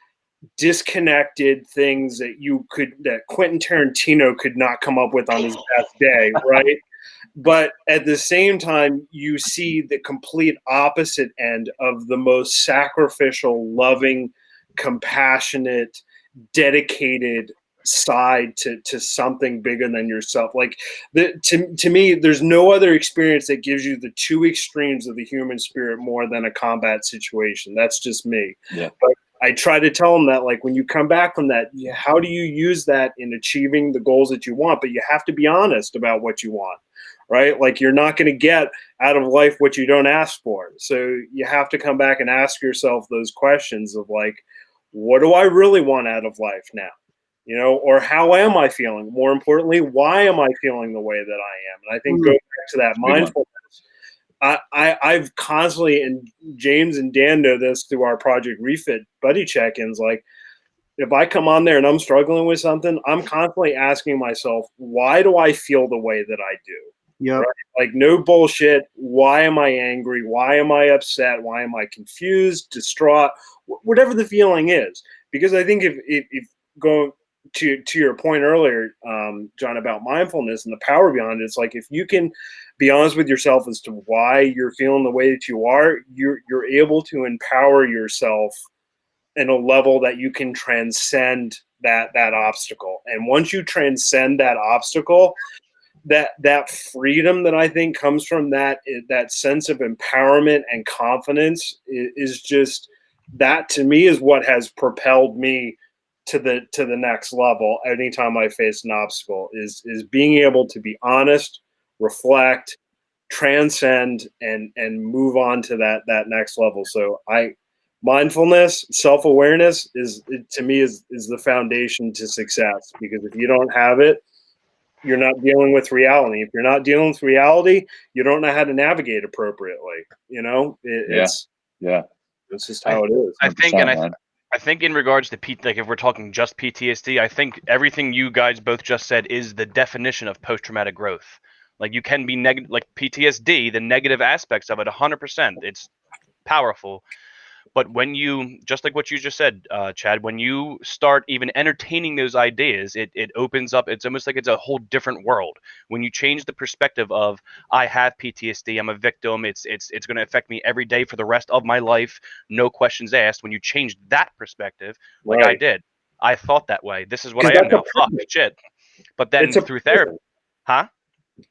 S4: disconnected things that Quentin Tarantino could not come up with on his best day, right? But at the same time, you see the complete opposite end of the most sacrificial, loving, compassionate, dedicated side to something bigger than yourself. Like, to me, there's no other experience that gives you the two extremes of the human spirit more than a combat situation. That's just me.
S2: Yeah.
S4: But I try to tell them that, like, when you come back from that, how do you use that in achieving the goals that you want? But you have to be honest about what you want, right? Like, you're not going to get out of life what you don't ask for. So you have to come back and ask yourself those questions of, like, what do I really want out of life now? You know, or how am I feeling? More importantly, why am I feeling the way that I am? And I think go back to that mindfulness. I've constantly, and James and Dan know this through our Project Refit buddy check-ins, like, if I come on there and I'm struggling with something, I'm constantly asking myself, why do I feel the way that I do?
S1: Yeah.
S4: Right? Like, no bullshit. Why am I angry? Why am I upset? Why am I confused, distraught, whatever the feeling is? Because I think if going to your point earlier, John, about mindfulness and the power beyond it, it's like, if you can be honest with yourself as to why you're feeling the way that you are, you're able to empower yourself in a level that you can transcend that obstacle. And once you transcend that obstacle, that freedom that I think comes from that sense of empowerment and confidence is just, that to me is what has propelled me to the next level. Anytime I face an obstacle, is being able to be honest, reflect, transcend, and move on to that next level. So mindfulness, self-awareness to me is the foundation to success, because if you don't have it, you're not dealing with reality. If you're not dealing with reality, you don't know how to navigate appropriately. You know, it's just how it is.
S3: I think, I think in regards to like if we're talking just PTSD, I think everything you guys both just said is the definition of post-traumatic growth. Like you can be negative, like PTSD, the negative aspects of it, 100%. It's powerful. But when you, just like what you just said, Chad, when you start even entertaining those ideas, it opens up. It's almost like it's a whole different world. When you change the perspective of, I have PTSD, I'm a victim, it's going to affect me every day for the rest of my life, no questions asked. When you change that perspective, like I did, I thought that way. This is what I am now. Fuck, shit. But then through therapy,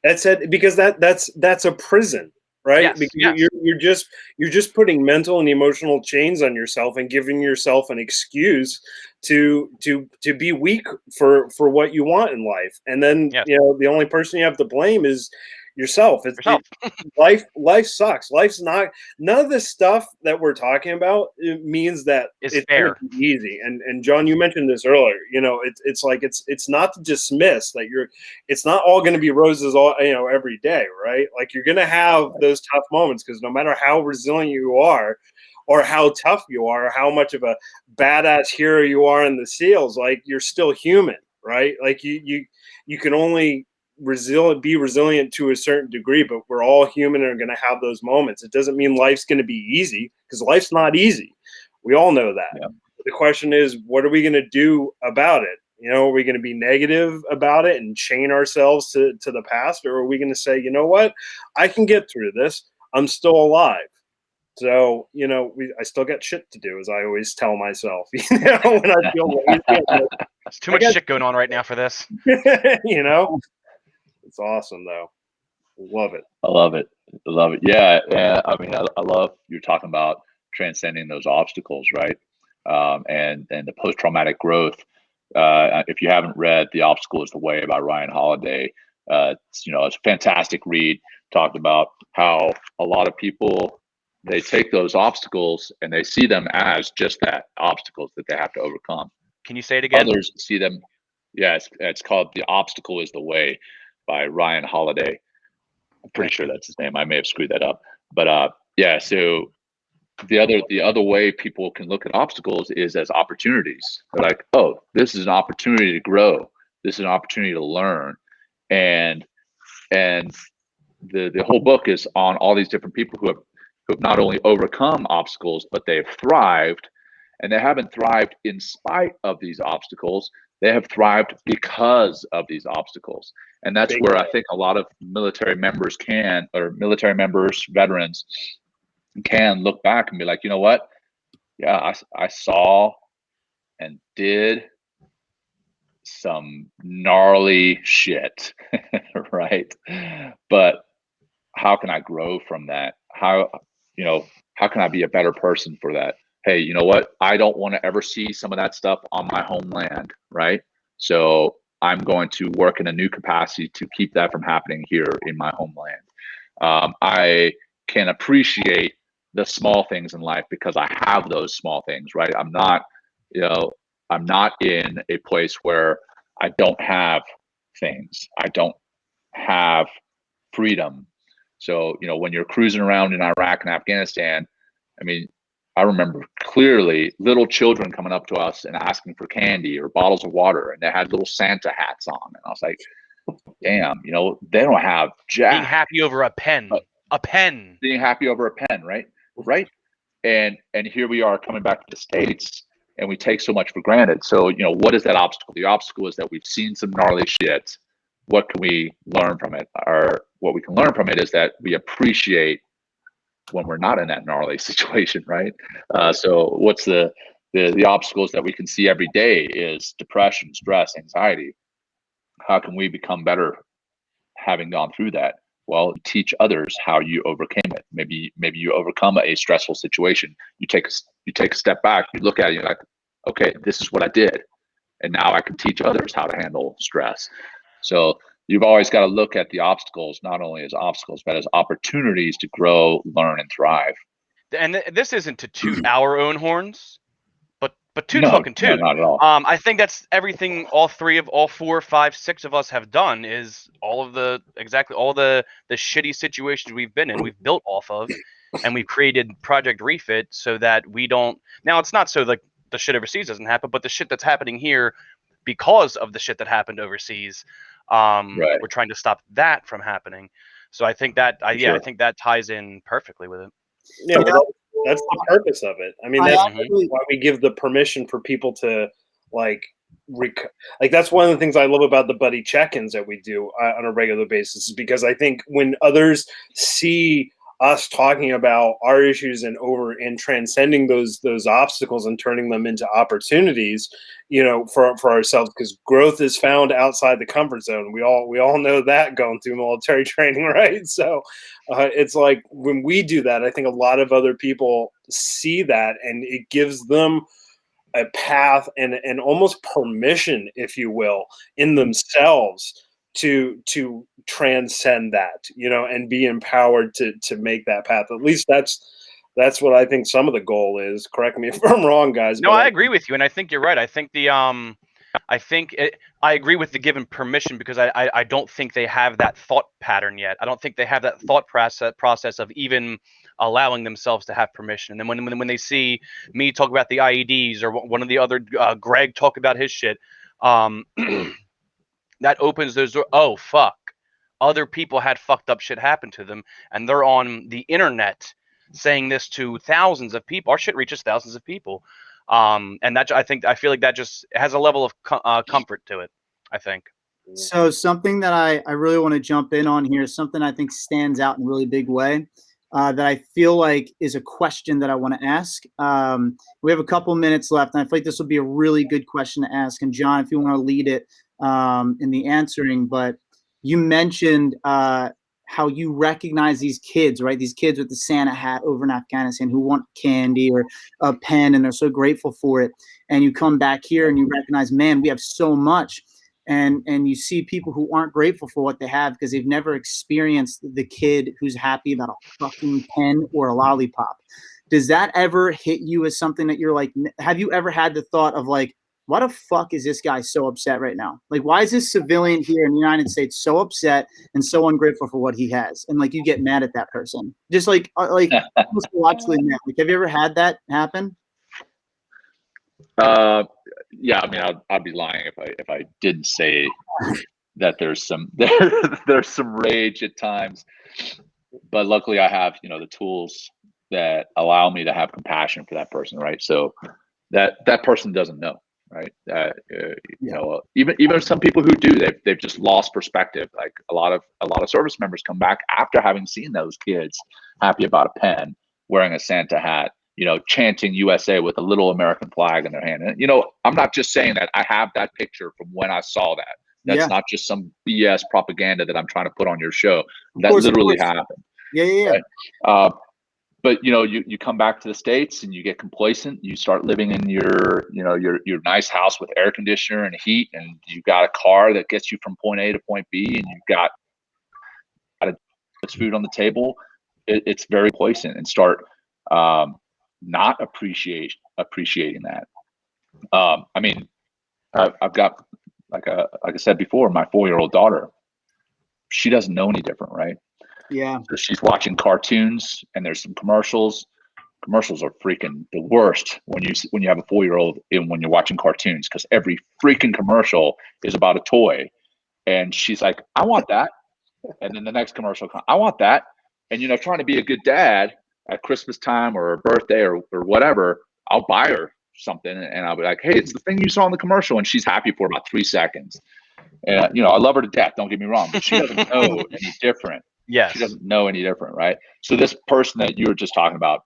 S4: That's it, because that's a prison, right?
S3: Yes,
S4: because you're just putting mental and emotional chains on yourself and giving yourself an excuse to be weak for what you want in life. And then you know, the only person you have to blame is yourself. Life sucks. Life's not, none of this stuff that we're talking about, it means that it's fair. Easy. And John, you mentioned this earlier. You know, it's like it's not to dismiss that it's not all going to be roses all, you know, every day, right? Like you're going to have those tough moments, because no matter how resilient you are, or how tough you are, or how much of a badass hero you are in the SEALs, like you're still human, right? Like you can only be resilient to a certain degree, but we're all human and are going to have those moments. It doesn't mean life's going to be easy, because life's not easy. We all know that. Yeah. The question is, what are we going to do about it? You know, are we going to be negative about it and chain ourselves to the past? Or are we going to say, you know what, I can get through this. I'm still alive. So, you know, I still got shit to do, as I always tell myself. You know, when I feel lazy,
S3: there's too much shit going on right now for this.
S4: You know, it's awesome though. Love it.
S2: I love it. I love it. Yeah. I mean, I love you're talking about transcending those obstacles, right? And the post-traumatic growth. If you haven't read The Obstacle is the Way by Ryan Holiday, it's a fantastic read. Talked about how a lot of people, they take those obstacles and they see them as just that, obstacles that they have to overcome.
S3: Can you say it again?
S2: Others see them. Yeah, it's called The Obstacle is the Way by Ryan Holiday. I'm pretty sure that's his name. I may have screwed that up, but yeah. So the other way people can look at obstacles is as opportunities. They're like, oh, this is an opportunity to grow. This is an opportunity to learn, and the whole book is on all these different people who have not only overcome obstacles, but they've thrived, and they haven't thrived in spite of these obstacles. They have thrived because of these obstacles. And that's where I think a lot of military members, veterans can look back and be like, you know what? Yeah, I saw and did some gnarly shit, right? But how can I grow from that? How can I be a better person for that? Hey, you know what? I don't want to ever see some of that stuff on my homeland, right? So I'm going to work in a new capacity to keep that from happening here in my homeland. I can appreciate the small things in life because I have those small things, right? I'm not in a place where I don't have things. I don't have freedom. So, when you're cruising around in Iraq and Afghanistan, I mean, I remember clearly little children coming up to us and asking for candy or bottles of water, and they had little Santa hats on. And I was like, damn, they don't have jack.
S3: Being happy over a pen.
S2: Being happy over a pen, right? Right. And here we are coming back to the States, and we take so much for granted. So, what is that obstacle? The obstacle is that we've seen some gnarly shit. What can we learn from it? Or what we can learn from it is that we appreciate when we're not in that gnarly situation, right? So what's the obstacles that we can see every day is depression, stress, anxiety. How can we become better having gone through that? Well, teach others how you overcame it. Maybe you overcome a stressful situation. You take a step back, you look at it, you're like, okay, this is what I did. And now I can teach others how to handle stress. So you've always got to look at the obstacles, not only as obstacles, but as opportunities to grow, learn, and thrive.
S3: and this isn't to toot our own horns, but toot
S2: No,
S3: fucking
S2: no,
S3: toot.
S2: not at all.
S3: I think that's everything. All four, five, six of us have done is all of the shitty situations we've been in. We've built off of, and we've created Project Refit so that we don't. Now it's not so like the shit overseas doesn't happen, but the shit that's happening here because of the shit that happened overseas,
S2: Right.
S3: we're trying to stop that from happening. So I think that I
S2: Sure.
S3: think that ties in perfectly with it.
S4: Yeah, well, that's the purpose of it. I mean, that's
S1: actually-
S4: why we give the permission for people to like that's one of the things I love about the buddy check-ins that we do on a regular basis, is because I think when others see us talking about our issues and transcending those obstacles and turning them into opportunities, for ourselves, because growth is found outside the comfort zone. We all know that, going through military training, right? So it's like when we do that, I think a lot of other people see that, and it gives them a path and almost permission, if you will, in themselves to transcend that, and be empowered to make that path. At least that's what I think some of the goal is. Correct me if I'm wrong, guys.
S3: No, I agree with you, and I think you're right. I think I agree with the given permission, because I don't think they have that thought pattern yet. I don't think they have that thought process of even allowing themselves to have permission. And then when they see me talk about the IEDs, or one of the other Greg talk about his shit, that opens those doors. Oh fuck, other people had fucked up shit happen to them, and they're on the internet saying this to thousands of people. Our shit reaches thousands of people. And that I feel like that just has a level of comfort to it, I think.
S1: So something that I really want to jump in on here, something I think stands out in a really big way, that I feel like is a question that I want to ask. We have a couple minutes left, and I feel like this will be a really good question to ask. And John, if you want to lead it in the answering, but you mentioned how you recognize these kids, right? These kids with the Santa hat over in Afghanistan who want candy or a pen, and they're so grateful for it. And you come back here and you recognize, man, we have so much. And you see people who aren't grateful for what they have because they've never experienced the kid who's happy about a fucking pen or a lollipop. Does that ever hit you as something that you're like, have you ever had the thought of like, why the fuck is this guy so upset right now? Like, why is this civilian here in the United States so upset and so ungrateful for what he has? And like, you get mad at that person, just like logically mad. Like, have you ever had that happen?
S2: Yeah, I mean, I'd be lying if I didn't say that there's some rage at times, but luckily I have the tools that allow me to have compassion for that person, right? So that person doesn't know, right? Even some people who do, they've just lost perspective. Like a lot of service members come back after having seen those kids happy about a pen, wearing a Santa hat, chanting USA with a little American flag in their hand. And, I'm not just saying that. I have that picture from when I saw that. That's not just some BS propaganda that I'm trying to put on your show. That literally happened.
S1: Yeah.
S2: Right? But you come back to the States and you get complacent. You start living in your nice house with air conditioner and heat, and you've got a car that gets you from point A to point B, and you've got food on the table. It's very complacent, and start not appreciating that. I mean, I've got like I said before, my 4-year-old daughter. She doesn't know any different, right?
S1: Yeah.
S2: So she's watching cartoons, and there's some commercials. Commercials are freaking the worst when you have a 4-year-old and when you're watching cartoons, because every freaking commercial is about a toy, and she's like, "I want that," and then the next commercial, "I want that," and trying to be a good dad at Christmas time or a birthday or whatever, I'll buy her something, and I'll be like, "Hey, it's the thing you saw in the commercial," and she's happy for about 3 seconds. And I love her to death. Don't get me wrong, but she doesn't know any different.
S3: Yes.
S2: She doesn't know any different, right? So this person that you were just talking about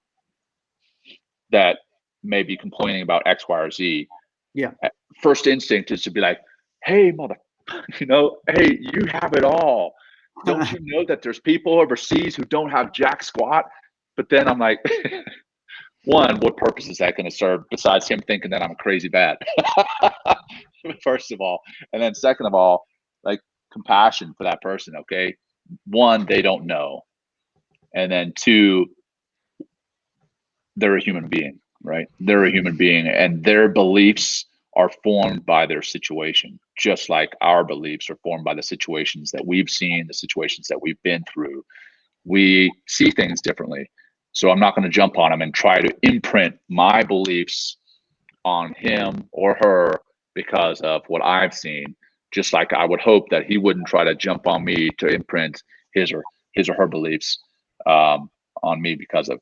S2: that may be complaining about X, Y, or Z.
S1: Yeah.
S2: First instinct is to be like, "Hey, mother, hey, you have it all. Don't you know that there's people overseas who don't have jack squat?" But then I'm like, one, what purpose is that going to serve besides him thinking that I'm crazy bad? First of all, and then second of all, like, compassion for that person. Okay, one, they don't know, and then two, they're a human being, right? They're a human being, and their beliefs are formed by their situation, just like our beliefs are formed by the situations that we've seen, the situations that we've been through. We see things differently. So I'm not going to jump on them and try to imprint my beliefs on him or her because of what I've seen. Just like I would hope that he wouldn't try to jump on me to imprint his or her beliefs on me because of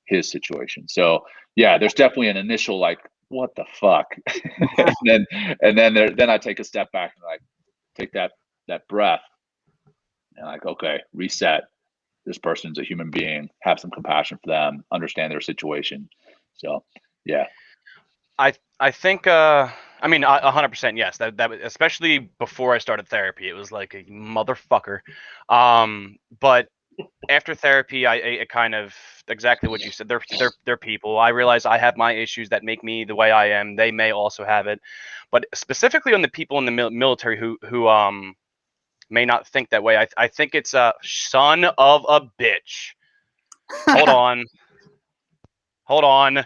S2: his situation. So yeah, there's definitely an initial like, what the fuck, then I take a step back and like take that breath and like, okay, reset. This person's a human being. Have some compassion for them. Understand their situation. So yeah.
S3: I think I mean 100% yes. That especially before I started therapy, it was like a motherfucker. But after therapy, I kind of exactly what you said. They're people. I realize I have my issues that make me the way I am. They may also have it, but specifically on the people in the military who may not think that way. I think it's a son of a bitch. Hold on.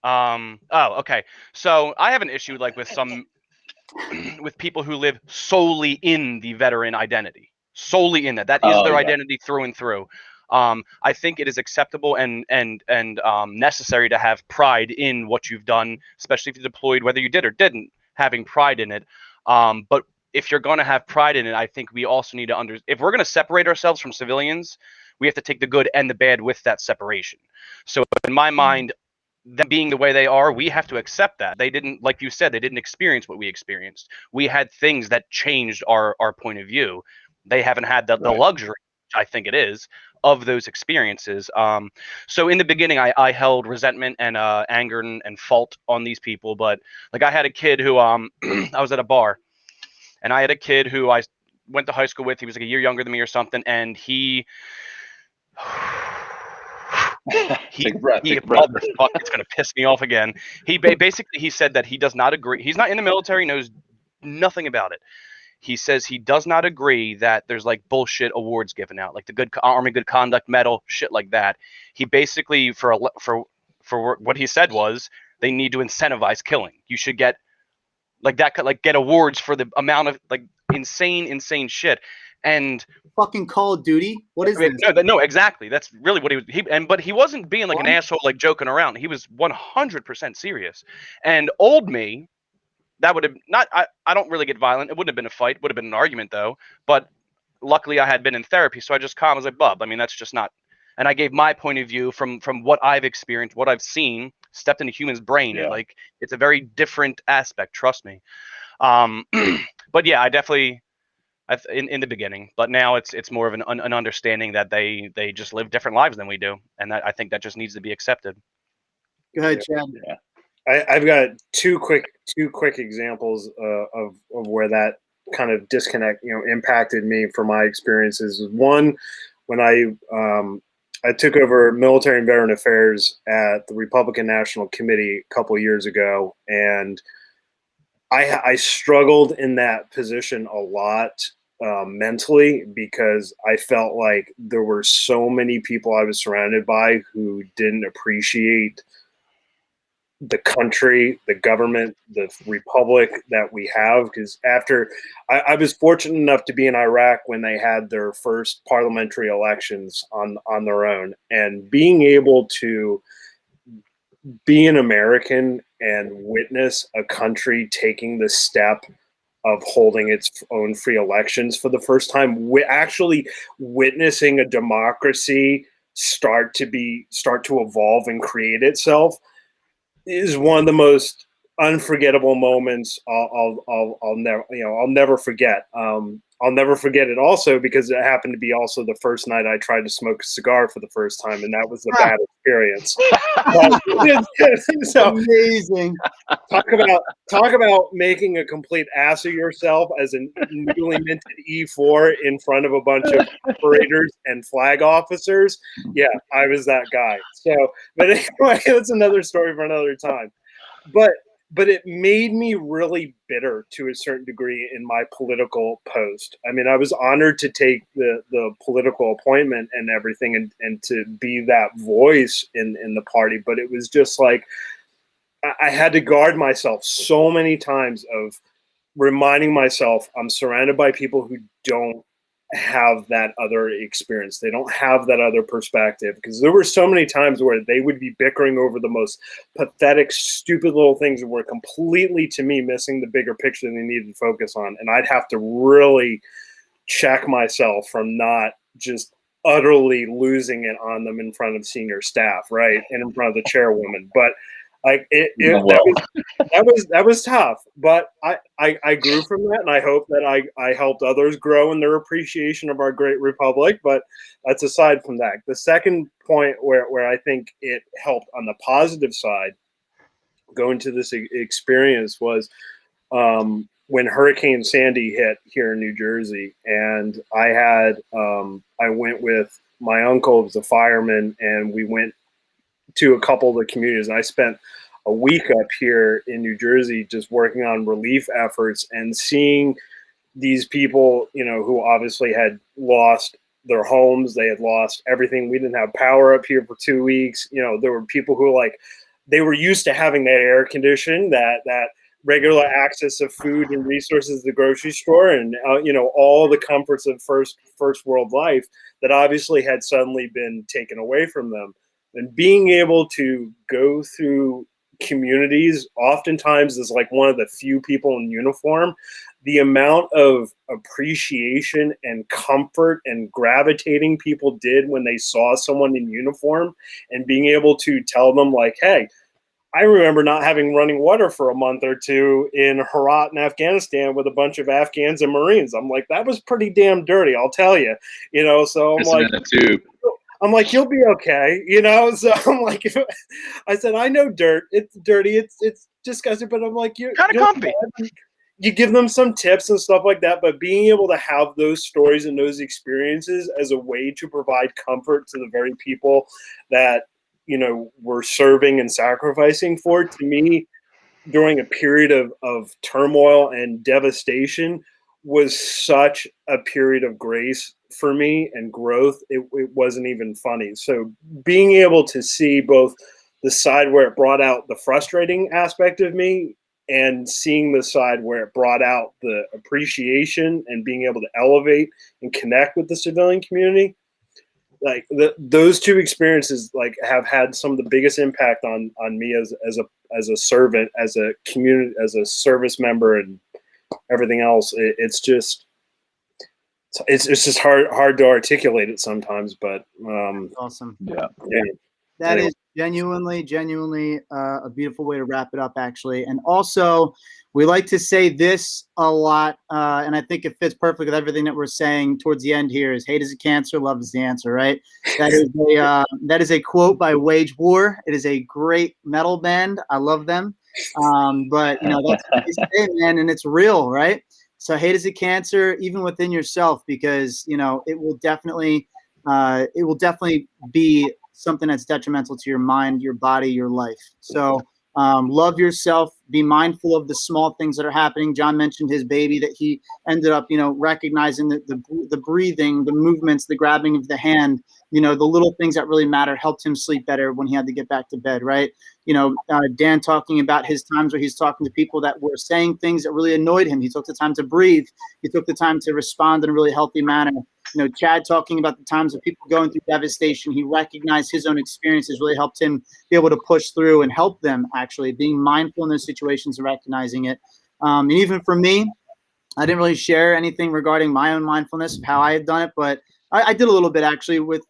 S3: Oh, okay. So I have an issue like with some with people who live solely in the veteran identity, solely in that. That is their identity through and through. I think it is acceptable and necessary to have pride in what you've done, especially if you deployed, whether you did or didn't, having pride in it. But if you're going to have pride in it, I think we also need to if we're going to separate ourselves from civilians, we have to take the good and the bad with that separation. So in my mind, them being the way they are, we have to accept that. They didn't, like you said, they didn't experience what we experienced. We had things that changed our point of view. They haven't had the luxury, I think it is, of those experiences. So in the beginning, I held resentment and anger and fault on these people. But like I had a kid who I was at a bar, and I had a kid who I went to high school with. He was like a year younger than me or something, and he
S2: take breath.
S3: Fuck, it's gonna piss me off again. He basically he said that he does not agree. He's not in the military, knows nothing about it. He says he does not agree that there's like bullshit awards given out, like the good Army Good Conduct Medal, shit like that. He basically for what he said was they need to incentivize killing. You should get like that, like get awards for the amount of like insane shit. And
S1: fucking Call of Duty. What is this?
S3: No, exactly. That's really what he was. But he wasn't being like an asshole, like joking around. He was 100% serious. And old me, that would have not. I don't really get violent. It wouldn't have been a fight. Would have been an argument though. But luckily, I had been in therapy, so I just calm. I was like, Bub. I mean, that's just not. And I gave my point of view from what I've experienced, what I've seen, stepped into human's brain.
S2: Yeah.
S3: And like, it's a very different aspect. Trust me. But yeah, I definitely. In the beginning, but now it's more of an understanding that they just live different lives than we do, and that I think that just needs to be accepted.
S1: Go ahead, Chad.
S2: Yeah.
S4: I've got two quick examples of where that kind of disconnect impacted me from my experiences. One, when I took over military and veteran affairs at the Republican National Committee a couple of years ago, and I struggled in that position a lot mentally, because I felt like there were so many people I was surrounded by who didn't appreciate the country, the government, the republic that we have. Because after I was fortunate enough to be in Iraq when they had their first parliamentary elections on their own, and being able to be an American and witness a country taking the step of holding its own free elections for the first time, actually witnessing a democracy start to evolve and create itself, is one of the most unforgettable moments I'll never forget. I'll never forget it also because it happened to be also the first night I tried to smoke a cigar for the first time, and that was a bad experience. So
S1: amazing.
S4: Talk about making a complete ass of yourself as a newly minted E4 in front of a bunch of operators and flag officers. Yeah, I was that guy. So, but anyway, that's another story for another time. But but it made me really bitter to a certain degree in my political post. I mean, I was honored to take the political appointment and everything, and to be that voice in the party. But it was just like, I had to guard myself so many times of reminding myself I'm surrounded by people who don't have that other experience. They don't have that other perspective, because there were so many times where they would be bickering over the most pathetic, stupid little things that were completely, to me, missing the bigger picture they needed to focus on. And I'd have to really check myself from not just utterly losing it on them in front of senior staff, right, and in front of the chairwoman. But like that was tough, but I grew from that, and I hope that I helped others grow in their appreciation of our great republic. But that's aside from that. The second point where I think it helped on the positive side, going to this experience, was when Hurricane Sandy hit here in New Jersey, and I went with my uncle, who's a fireman, and we went to a couple of the communities, and I spent a week up here in New Jersey just working on relief efforts and seeing these people, who obviously had lost their homes. They had lost everything. We didn't have power up here for 2 weeks. There were people who, they were used to having that air conditioning, that regular access of food and resources at the grocery store, and all the comforts of first world life that obviously had suddenly been taken away from them. And being able to go through communities, oftentimes as like one of the few people in uniform, the amount of appreciation and comfort and gravitating people did when they saw someone in uniform, and being able to tell them, like, hey, I remember not having running water for a month or two in Herat in Afghanistan with a bunch of Afghans and Marines. I'm like, that was pretty damn dirty, I'll tell you. So I'm like, you'll be okay, So I'm like, I said, I know dirt. It's dirty. It's disgusting. But I'm like, you're
S3: kind of comfy.
S4: You give them some tips and stuff like that. But being able to have those stories and those experiences as a way to provide comfort to the very people that, we're serving and sacrificing for, to me, during a period of turmoil and devastation, was such a period of grace for me and growth. It wasn't even funny. So being able to see both the side where it brought out the frustrating aspect of me, and seeing the side where it brought out the appreciation and being able to elevate and connect with the civilian community, like those two experiences, have had some of the biggest impact on me as a servant, as a community, as a service member, and everything else. It's just hard to articulate it sometimes, but
S1: awesome.
S2: Yeah.
S1: That is genuinely a beautiful way to wrap it up, actually. And also, we like to say this a lot, and I think it fits perfectly with everything that we're saying towards the end here, is hate is a cancer, love is the answer, right? That is a quote by Wage War. It is a great metal band. I love them. But, that's what they say, man, and it's real, right? So hate is a cancer, even within yourself, because, it will definitely be something that's detrimental to your mind, your body, your life. So love yourself, be mindful of the small things that are happening. Jon mentioned his baby, that he ended up, recognizing the breathing, the movements, the grabbing of the hand, the little things that really matter, helped him sleep better when he had to get back to bed, right? Dan talking about his times where he's talking to people that were saying things that really annoyed him. He took the time to breathe. He took the time to respond in a really healthy manner. Chad talking about the times of people going through devastation. He recognized his own experiences really helped him be able to push through and help them, actually being mindful in those situations and recognizing it. And even for me, I didn't really share anything regarding my own mindfulness of how I had done it, but I did a little bit, actually, with,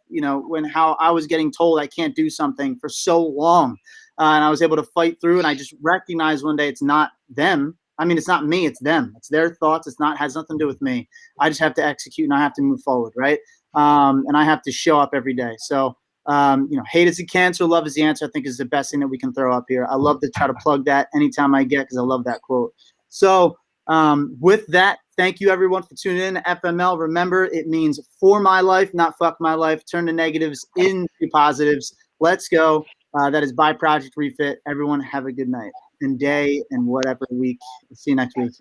S1: how I was getting told I can't do something for so long. And I was able to fight through, and I just recognized one day it's not them. I mean, it's not me, it's them. It's their thoughts. Has nothing to do with me. I just have to execute, and I have to move forward, right? And I have to show up every day. So, hate is a cancer, love is the answer, I think, is the best thing that we can throw up here. I love to try to plug that anytime I get, because I love that quote. So with that, thank you, everyone, for tuning in to FML. Remember, it means for my life, not fuck my life. Turn the negatives into positives. Let's go. That is by Project Refit. Everyone have a good night and day and whatever week. See you next week.